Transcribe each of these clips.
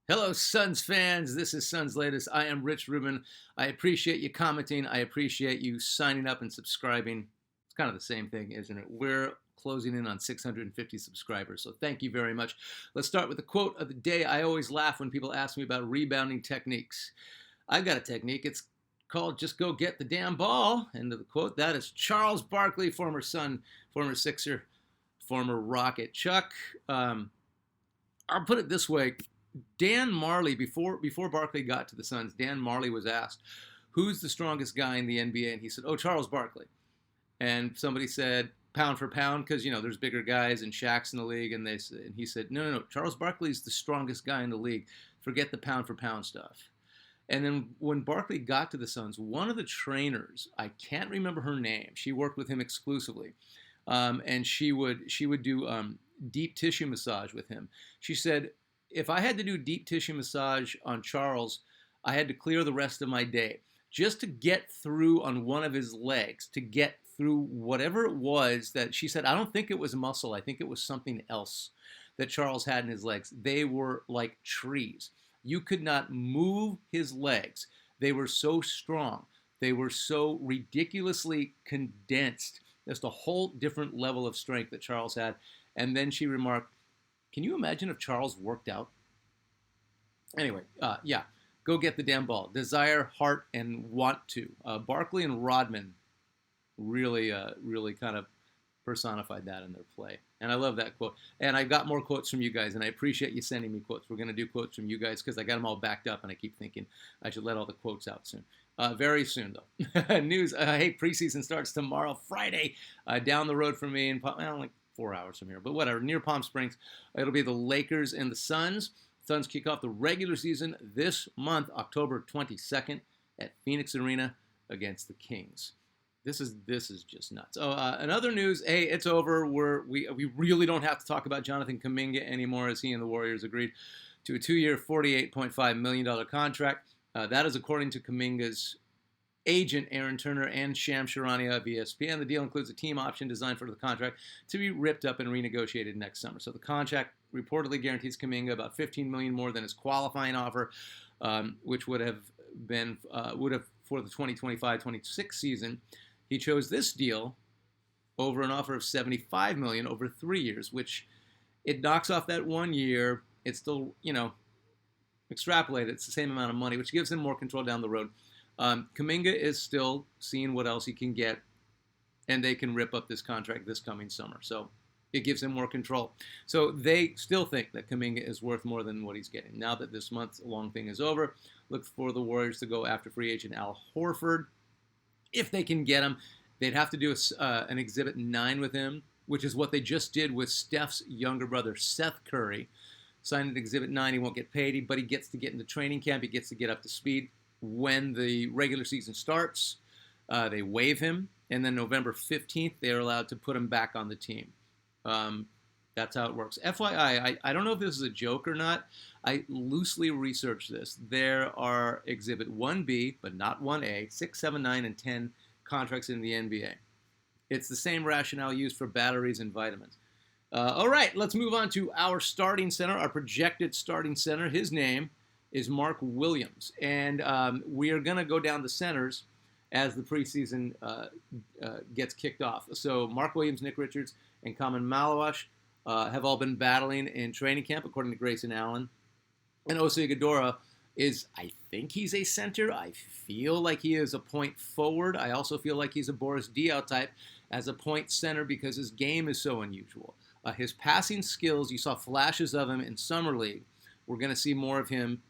Hello, Suns fans. This is Suns Latest. I am Rich Rubin. I appreciate you commenting. I appreciate you signing up and subscribing. It's kind of the same thing, isn't it? We're closing in on 650 subscribers, so thank you very much. Let's start with the quote of the day. I always laugh when people ask me about rebounding techniques. I've got a technique. It's called just go get the damn ball. End of the quote. That is Charles Barkley, former Sun, former Sixer, former Rocket. Chuck, I'll put it this way. Dan Marley, before Barkley got to the Suns, Dan Marley was asked, who's the strongest guy in the NBA? And he said, oh, Charles Barkley. And somebody said, pound for pound, because, there's bigger guys and Shaq's in the league. And he said, no, Charles Barkley's the strongest guy in the league. Forget the pound for pound stuff. And then when Barkley got to the Suns, one of the trainers, I can't remember her name, she worked with him exclusively, and she would do deep tissue massage with him. She said, if I had to do deep tissue massage on Charles, I had to clear the rest of my day just to get through on one of his legs, to get through whatever it was that she said. I don't think it was muscle. I think it was something else that Charles had in his legs. They were like trees. You could not move his legs. They were so strong. They were so ridiculously condensed. Just a whole different level of strength that Charles had. And then she remarked, can you imagine if Charles worked out? Anyway, yeah, go get the damn ball. Desire, heart, and want to. Barkley and Rodman really kind of personified that in their play. And I love that quote. And I got more quotes from you guys, and I appreciate you sending me quotes. We're going to do quotes from you guys because I got them all backed up, and I keep thinking I should let all the quotes out soon. Very soon, though. News, hey, preseason starts tomorrow, Friday, down the road from me, in like 4 hours from here, but whatever, near Palm Springs. It'll be the Lakers and the Suns. Suns kick off the regular season this month, October 22nd, at Phoenix Arena against the Kings. This is just nuts. Oh, in other news, hey, it's over. We really don't have to talk about Jonathan Kuminga anymore, as he and the Warriors agreed to a 2-year, $48.5 million contract. That is according to Kuminga's agent Aaron Turner and Sham Charania of ESPN. The deal includes a team option designed for the contract to be ripped up and renegotiated next summer. So the contract reportedly guarantees Kuminga about $15 million more than his qualifying offer, which would have for the 2025-26 season. He chose this deal over an offer of $75 million over 3 years, which it knocks off that 1 year. It's still, extrapolated. It's the same amount of money, which gives him more control down the road. Kuminga is still seeing what else he can get, and they can rip up this contract this coming summer. So it gives him more control. So they still think that Kuminga is worth more than what he's getting. Now that this month-long thing is over, look for the Warriors to go after free agent Al Horford. If they can get him, they'd have to do an Exhibit 9 with him, which is what they just did with Steph's younger brother, Seth Curry. Signed an Exhibit 9, he won't get paid, but he gets to get into training camp, he gets to get up to speed. When the regular season starts, they waive him, and then November 15th, they're allowed to put him back on the team. That's how it works. FYI, I don't know if this is a joke or not. I loosely researched this. There are Exhibit 1B, but not 1A, 6, 7, 9, and 10 contracts in the NBA. It's the same rationale used for batteries and vitamins. All right, let's move on to our starting center, our projected starting center. His name is Mark Williams. And we are going to go down the centers as the preseason gets kicked off. So Mark Williams, Nick Richards, and Kaman Malawash have all been battling in training camp, according to Grayson Allen. And Osi Iguodala is, I think he's a center. I feel like he is a point forward. I also feel like he's a Boris Diaw type as a point center because his game is so unusual. His passing skills, you saw flashes of him in Summer League. We're going to see more of him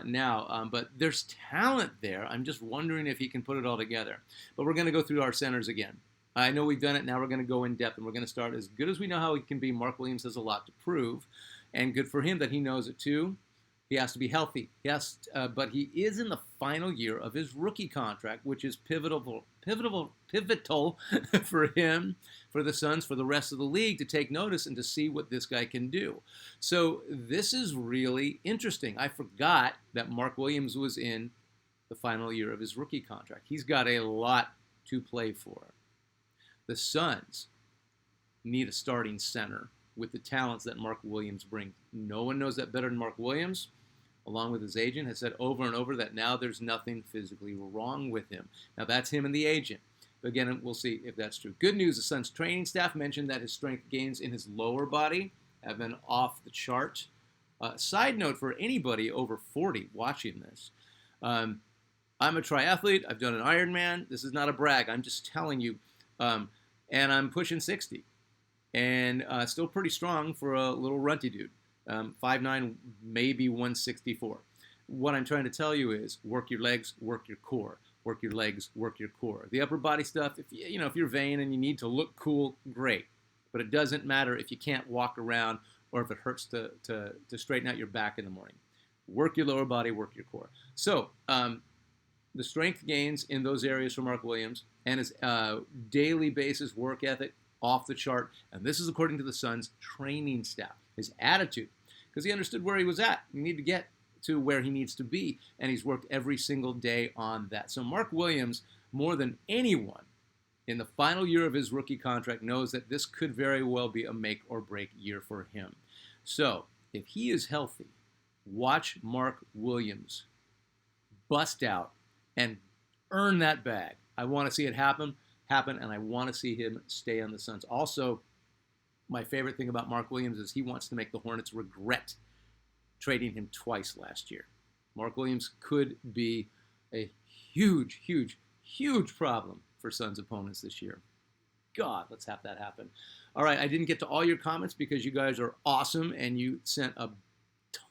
now, but there's talent there. I'm just wondering if he can put it all together. But we're going to go through our centers again. I know we've done it. Now we're going to go in depth, and we're going to start as good as we know how he can be. Mark Williams has a lot to prove, and good for him that he knows it too. He has to be healthy. Yes, but he is in the final year of his rookie contract, which is pivotal for him, for the Suns, for the rest of the league to take notice and to see what this guy can do. So this is really interesting. I forgot that Mark Williams was in the final year of his rookie contract. He's got a lot to play for. The Suns need a starting center with the talents that Mark Williams brings. No one knows that better than Mark Williams. along with his agent, has said over and over that now there's nothing physically wrong with him. Now, that's him and the agent. But again, we'll see if that's true. Good news, the Suns training staff mentioned that his strength gains in his lower body have been off the chart. Side note for anybody over 40 watching this, I'm a triathlete. I've done an Ironman. This is not a brag. I'm just telling you. And I'm pushing 60. And still pretty strong for a little runty dude. 5'9", maybe 164. What I'm trying to tell you is work your legs, work your core. Work your legs, work your core. The upper body stuff, if you're vain and you need to look cool, great. But it doesn't matter if you can't walk around or if it hurts to straighten out your back in the morning. Work your lower body, work your core. So the strength gains in those areas for Mark Williams and his daily basis work ethic off the chart. And this is according to the Suns training staff. His attitude, because he understood where he was at. You need to get to where he needs to be, and he's worked every single day on that. So Mark Williams, more than anyone in the final year of his rookie contract, knows that this could very well be a make or break year for him. So if he is healthy, watch Mark Williams bust out and earn that bag. I want to see it happen, and I want to see him stay on the Suns. Also, my favorite thing about Mark Williams is he wants to make the Hornets regret trading him twice last year. Mark Williams could be a huge, huge, huge problem for Suns opponents this year. God, let's have that happen. All right, I didn't get to all your comments because you guys are awesome and you sent a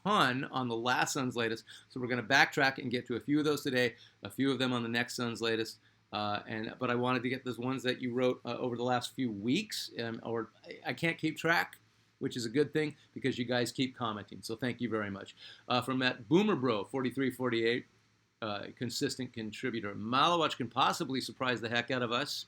ton on the last Suns Latest. So we're going to backtrack and get to a few of those today, a few of them on the next Suns Latest. But I wanted to get those ones that you wrote over the last few weeks, or I can't keep track, which is a good thing because you guys keep commenting. So thank you very much. From that Boomer Bro 4348, consistent contributor. Malawach can possibly surprise the heck out of us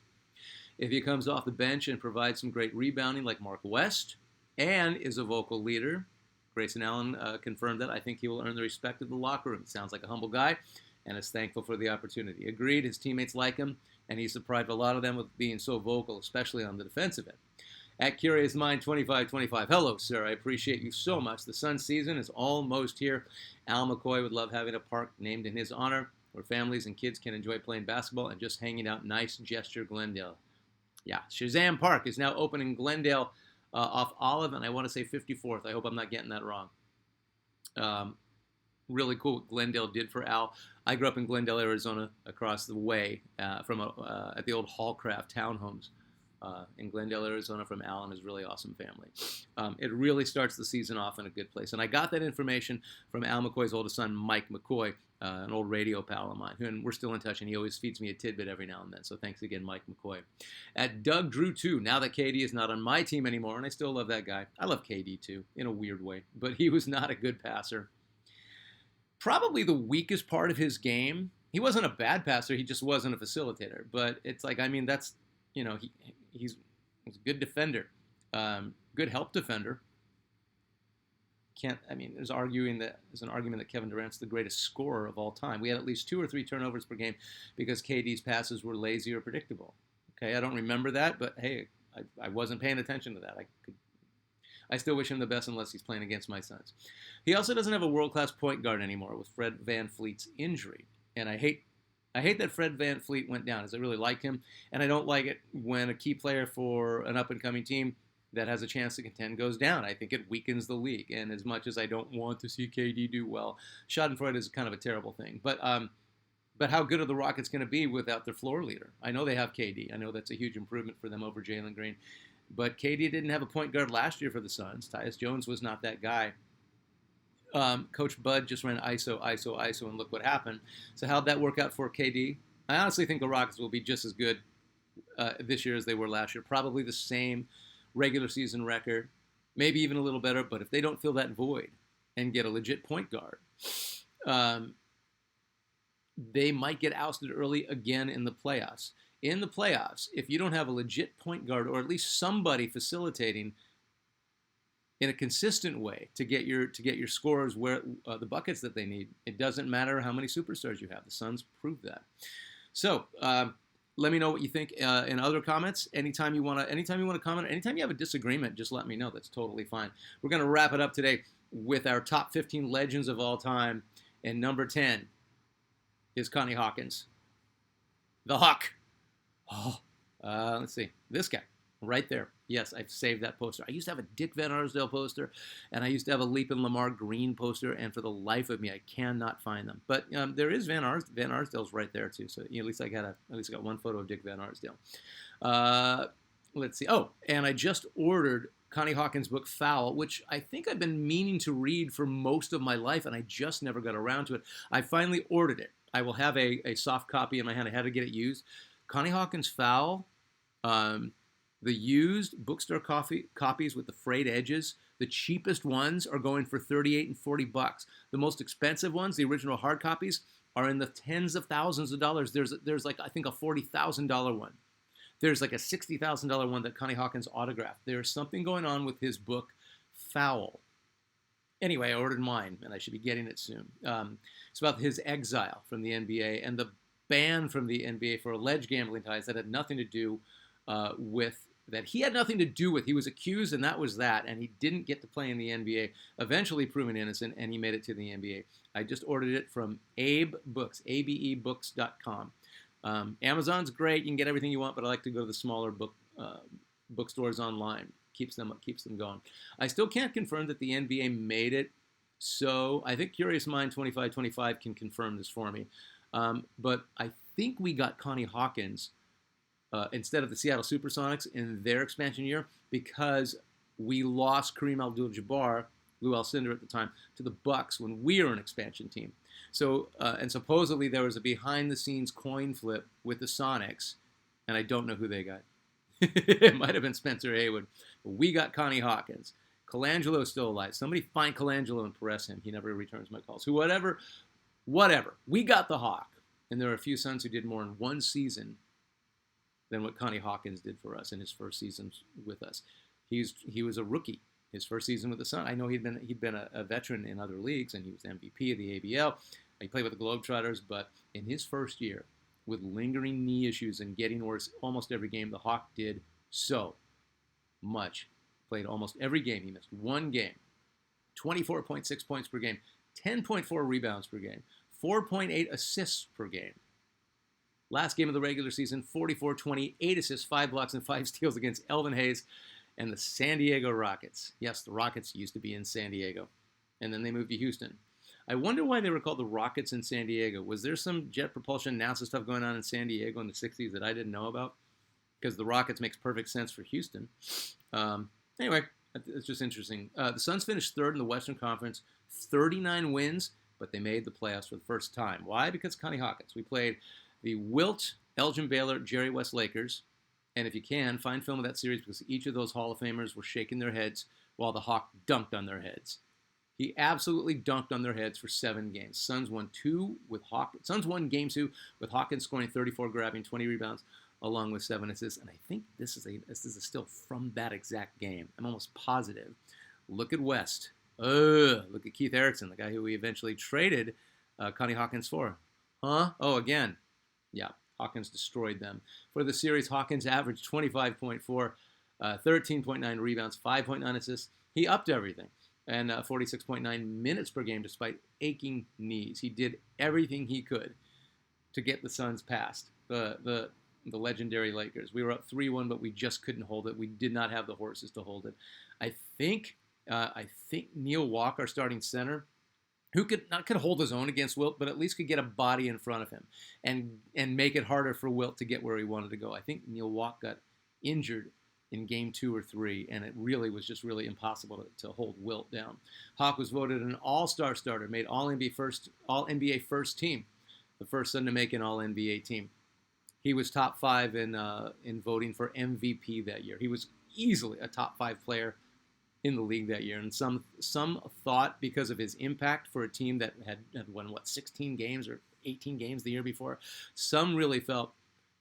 if he comes off the bench and provides some great rebounding like Mark West and is a vocal leader. Grayson Allen confirmed that. I think he will earn the respect of the locker room. Sounds like a humble guy and is thankful for the opportunity. Agreed, his teammates like him, and he's surprised a lot of them with being so vocal, especially on the defensive end. At Curious Mind 2525, hello, sir. I appreciate you so much. The Sun season is almost here. Al McCoy would love having a park named in his honor where families and kids can enjoy playing basketball and just hanging out. Nice gesture, Glendale. Yeah, Shazam Park is now open in Glendale off Olive, and I want to say 54th. I hope I'm not getting that wrong. Really cool what Glendale did for Al. I grew up in Glendale, Arizona, across the way at the old Hallcraft townhomes in Glendale, Arizona, from Al and his really awesome family. It really starts the season off in a good place. And I got that information from Al McCoy's oldest son, Mike McCoy, an old radio pal of mine, and we're still in touch, and he always feeds me a tidbit every now and then. So thanks again, Mike McCoy. At Doug Drew 2, now that KD is not on my team anymore, and I still love that guy. I love KD too, in a weird way, but he was not a good passer. Probably the weakest part of his game. He wasn't a bad passer. He just wasn't a facilitator. But it's like, I mean, that's, he's a good defender, good help defender. There's an argument that Kevin Durant's the greatest scorer of all time. We had at least 2 or 3 turnovers per game because KD's passes were lazy or predictable. Okay, I don't remember that, but hey, I wasn't paying attention to that. I still wish him the best unless he's playing against my Suns. He also doesn't have a world-class point guard anymore with Fred VanVleet's injury. And I hate that Fred VanVleet went down, as I really liked him. And I don't like it when a key player for an up-and-coming team that has a chance to contend goes down. I think it weakens the league. And as much as I don't want to see KD do well, Schadenfreude is kind of a terrible thing. But how good are the Rockets going to be without their floor leader? I know they have KD. I know that's a huge improvement for them over Jalen Green. But KD didn't have a point guard last year for the Suns. Tyus Jones was not that guy. Coach Bud just ran ISO, and look what happened. So how'd that work out for KD? I honestly think the Rockets will be just as good this year as they were last year. Probably the same regular season record, maybe even a little better. But if they don't fill that void and get a legit point guard, they might get ousted early again in the playoffs. In the playoffs, if you don't have a legit point guard or at least somebody facilitating in a consistent way to get your scorers where the buckets that they need, it doesn't matter how many superstars you have. The Suns proved that. So let me know what you think in other comments. Anytime you want to comment, anytime you have a disagreement, just let me know. That's totally fine. We're going to wrap it up today. with our top 15 legends of all time. And number 10 is Connie Hawkins, the Hawk. Oh, let's see. This guy right there. Yes, I've saved that poster. I used to have a Dick Van Arsdale poster, and I used to have a Leap and Lamar Green poster, and for the life of me, I cannot find them. But there is Van Arsdale's right there too. So at least I got one photo of Dick Van Arsdale. Let's see. Oh, and I just ordered Connie Hawkins' book Foul, which I think I've been meaning to read for most of my life, and I just never got around to it. I finally ordered it. I will have a soft copy in my hand. I had to get it used. Connie Hawkins' Foul, the used bookstore copies with the frayed edges, the cheapest ones are going for $38 and $40. The most expensive ones, the original hard copies, are in the tens of thousands of dollars. There's like, I think, a $40,000 one. There's like a $60,000 one that Connie Hawkins autographed. There's something going on with his book, Foul. Anyway, I ordered mine, and I should be getting it soon. It's about his exile from the NBA and the ban from the NBA for alleged gambling ties that had nothing to do he had nothing to do with. He was accused, and that was that, and he didn't get to play in the NBA, eventually proven innocent, and he made it to the NBA. I just ordered it from Abe Books, abebooks.com. Amazon's great. You can get everything you want, but I like to go to the smaller bookstores online. Keeps them going. I still can't confirm that the NBA made it, so I think Curious Mind 2525 can confirm this for me. But I think we got Connie Hawkins instead of the Seattle Supersonics in their expansion year because we lost Kareem Abdul-Jabbar, Lou Alcindor at the time, to the Bucks when we were an expansion team. So, and supposedly there was a behind-the-scenes coin flip with the Sonics, and I don't know who they got. It might have been Spencer Haywood. But we got Connie Hawkins. Colangelo's still alive. Somebody find Colangelo and press him. He never returns my calls. Whatever. We got the Hawk. And there are a few Suns who did more in one season than what Connie Hawkins did for us in his first season with us. He was a rookie his first season with the Suns. I know he'd been a veteran in other leagues, and he was MVP of the ABL. He played with the Globetrotters, but in his first year, with lingering knee issues and getting worse almost every game, the Hawk did so much. Played almost every game. He missed one game. 24.6 points per game, 10.4 rebounds per game, 4.8 assists per game. Last game of the regular season, 44-20, 8 assists, 5 blocks, and 5 steals against Elvin Hayes and the San Diego Rockets. Yes, the Rockets used to be in San Diego, and then they moved to Houston. I wonder why they were called the Rockets in San Diego. Was there some jet propulsion NASA stuff going on in San Diego in the 60s that I didn't know about? Because the Rockets makes perfect sense for Houston. Anyway, it's just interesting. The Suns finished third in the Western Conference, 39 wins, but they made the playoffs for the first time. Why? Because Connie Hawkins. We played the Wilt, Elgin Baylor, Jerry West Lakers. And if you can, find film of that series because each of those Hall of Famers were shaking their heads while the Hawk dunked on their heads. He absolutely dunked on their heads for 7 games. Suns won game 2 with Hawkins scoring 34, grabbing 20 rebounds, along with 7 assists. And I think this is a still from that exact game. I'm almost positive. Look at West. Look at Keith Erickson, the guy who we eventually traded Connie Hawkins for. Huh? Oh, again. Yeah, Hawkins destroyed them. For the series, Hawkins averaged 25.4, 13.9 rebounds, 5.9 assists. He upped everything. And 46.9 minutes per game despite aching knees. He did everything he could to get the Suns past the legendary Lakers. We were up 3-1, but we just couldn't hold it. We did not have the horses to hold it. I think Neil Walker, our starting center, who could hold his own against Wilt, but at least could get a body in front of him and make it harder for Wilt to get where he wanted to go. I think Neil Walker got injured in game 2 or 3, and it really was just really impossible to hold Wilt down. Hawk was voted an all-star starter, made all-NBA first team, the first Sun to make an all-NBA team. He was top 5 in voting for MVP that year. He was easily a top 5 player in the league that year, and some thought because of his impact for a team that had won 16 games or 18 games the year before, some really felt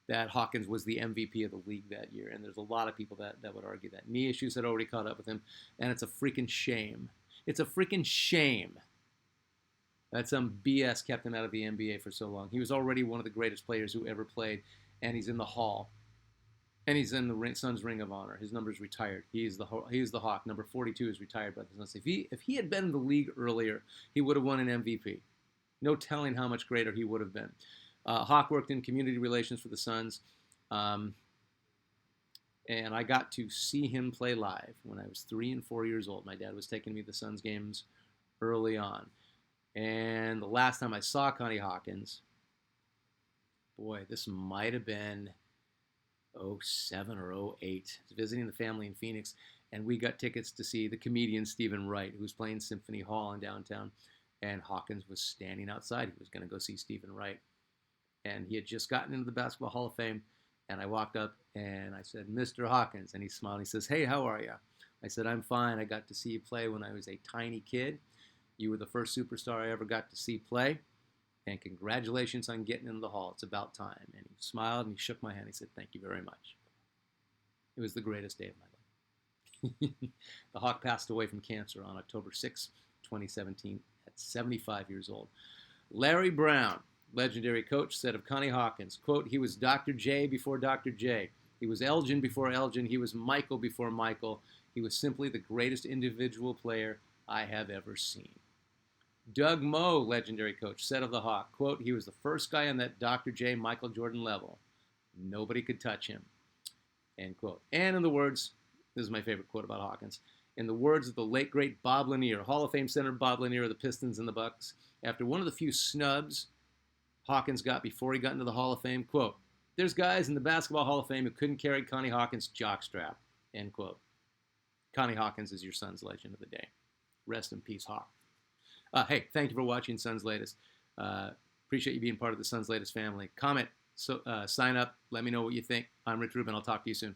that Hawkins was the MVP of the league that year, and there's a lot of people that would argue that. Knee issues had already caught up with him, and it's a freaking shame. It's a freaking shame that some BS kept him out of the NBA for so long. He was already one of the greatest players who ever played, and he's in the Hall. And he's in the Suns Ring of Honor. His number's retired. He's the Hawk. Number 42 is retired by the Suns. If he had been in the league earlier, he would have won an MVP. No telling how much greater he would have been. Hawk worked in community relations for the Suns, and I got to see him play live when I was 3 and 4 years old. My dad was taking me to the Suns games early on. And the last time I saw Connie Hawkins, boy, this might have been 07 or 08. I was visiting the family in Phoenix, and we got tickets to see the comedian Stephen Wright, who was playing Symphony Hall in downtown, and Hawkins was standing outside. He was going to go see Stephen Wright, and he had just gotten into the Basketball Hall of Fame, and I walked up, and I said, "Mr. Hawkins," and he smiled. He says, "Hey, how are you?" I said, "I'm fine. I got to see you play when I was a tiny kid. You were the first superstar I ever got to see play. And congratulations on getting into the Hall. It's about time." And he smiled and he shook my hand. He said, "Thank you very much." It was the greatest day of my life. The Hawk passed away from cancer on October 6, 2017 at 75 years old. Larry Brown, legendary coach, said of Connie Hawkins, quote, "He was Dr. J before Dr. J. He was Elgin before Elgin. He was Michael before Michael. He was simply the greatest individual player I have ever seen." Doug Moe, legendary coach, said of the Hawk, quote, "He was the first guy on that Dr. J. Michael Jordan level. Nobody could touch him," end quote. And in the words, this is my favorite quote about Hawkins, in the words of the late, great Bob Lanier, Hall of Fame center Bob Lanier of the Pistons and the Bucks, after one of the few snubs Hawkins got before he got into the Hall of Fame, quote, "There's guys in the Basketball Hall of Fame who couldn't carry Connie Hawkins' jockstrap," end quote. Connie Hawkins is your Suns legend of the day. Rest in peace, Hawk. Hey, thank you for watching Suns Latest. Appreciate you being part of the Suns Latest family. Comment, sign up, let me know what you think. I'm Rich Rubin. I'll talk to you soon.